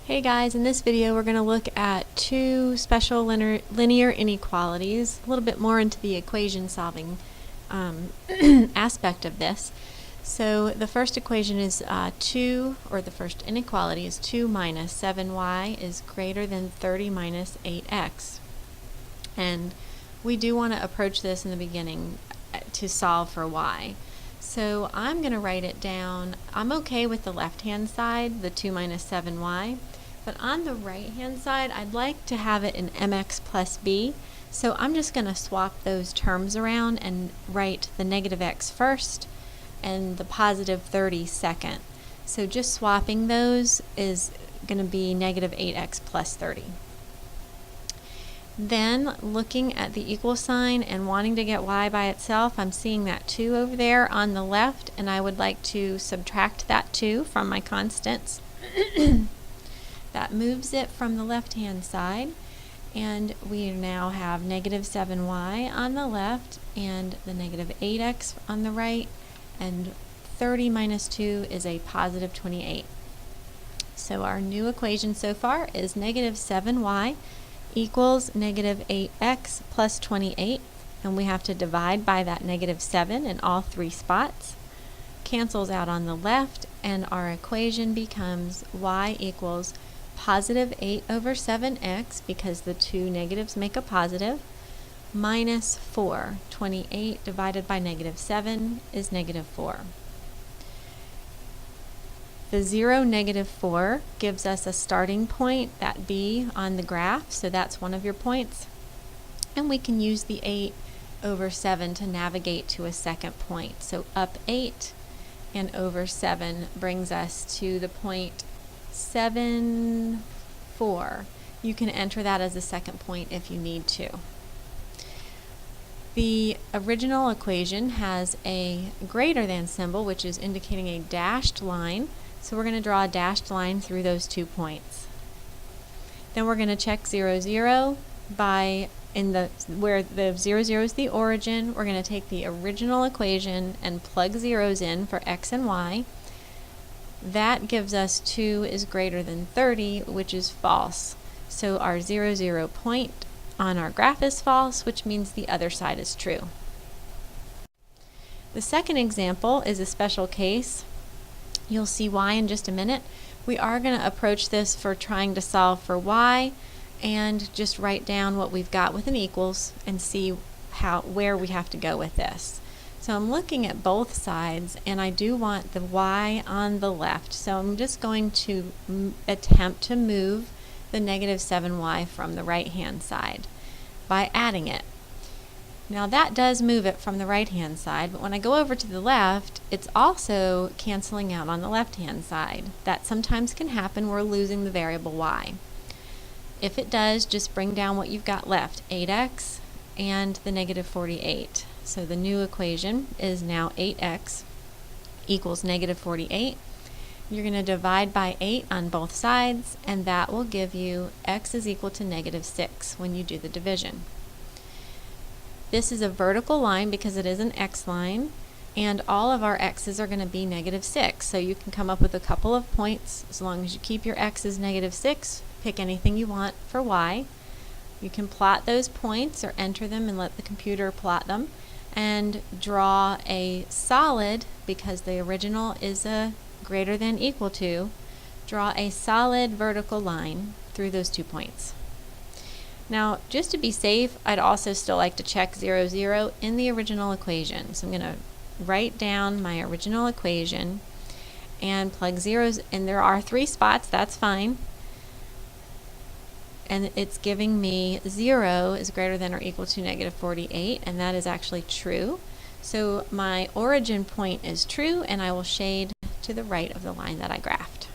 Hey guys, in this video we're going to look at two special linear inequalities, a little bit more into the equation solving aspect of this. So the first equation is the first inequality is 2 minus 7y is greater than 30 minus 8x. And we do want to approach this in the beginning to solve for y. So I'm going to write it down. I'm okay with the left-hand side, the 2 minus 7y. But on the right-hand side, I'd like to have it in mx plus b. So I'm just going to swap those terms around and write the negative x first and the positive 30 second. So just swapping those is going to be negative 8x plus 30. Then looking at the equal sign and wanting to get y by itself, I'm seeing that 2 over there on the left, and I would like to subtract that 2 from my constants. That moves it from the left-hand side, and we now have negative 7y on the left and the negative 8x on the right, and 30 minus 2 is a positive 28. So our new equation so far is negative 7y equals negative 8x plus 28, and we have to divide by that negative 7 in all three spots. Cancels out on the left, and our equation becomes y equals positive 8 over 7x, because the two negatives make a positive, minus 4. 28 divided by negative 7 is negative 4. The 0, negative 4 gives us a starting point, that b on the graph, so that's one of your points. And we can use the 8 over 7 to navigate to a second point. So up 8 and over 7 brings us to the point 7, 4. You can enter that as a second point if you need to. The original equation has a greater than symbol, which is indicating a dashed line. So we're going to draw a dashed line through those 2 points. Then we're going to check 0, 0 by where the 0, 0 is the origin. We're going to take the original equation and plug zeros in for x and y. That gives us 2 is greater than 30, which is false. So our 0, 0 point on our graph is false, which means the other side is true. The second example is a special case. You'll see why in just a minute. We are going to approach this for trying to solve for y and just write down what we've got with an equals and see where we have to go with this. So I'm looking at both sides, and I do want the y on the left. So I'm just going to attempt to move the negative 7y from the right-hand side by adding it. Now that does move it from the right-hand side, but when I go over to the left, it's also canceling out on the left-hand side. That sometimes can happen. We're losing the variable y. If it does, just bring down what you've got left, 8x and the negative 48. So the new equation is now 8x equals negative 48. You're going to divide by 8 on both sides, and that will give you x is equal to negative 6 when you do the division. This is a vertical line because it is an x line, and all of our x's are going to be negative 6. So you can come up with a couple of points as long as you keep your x's negative 6. Pick anything you want for y. You can plot those points or enter them and let the computer plot them, and draw a solid, because the original is a greater than equal to, draw a solid vertical line through those 2 points. Now, just to be safe, I'd also still like to check 0, 0 in the original equation. So I'm going to write down my original equation and plug zeros, and there are 3 spots, that's fine. And it's giving me 0 is greater than or equal to negative 48, and that is actually true. So my origin point is true, and I will shade to the right of the line that I graphed.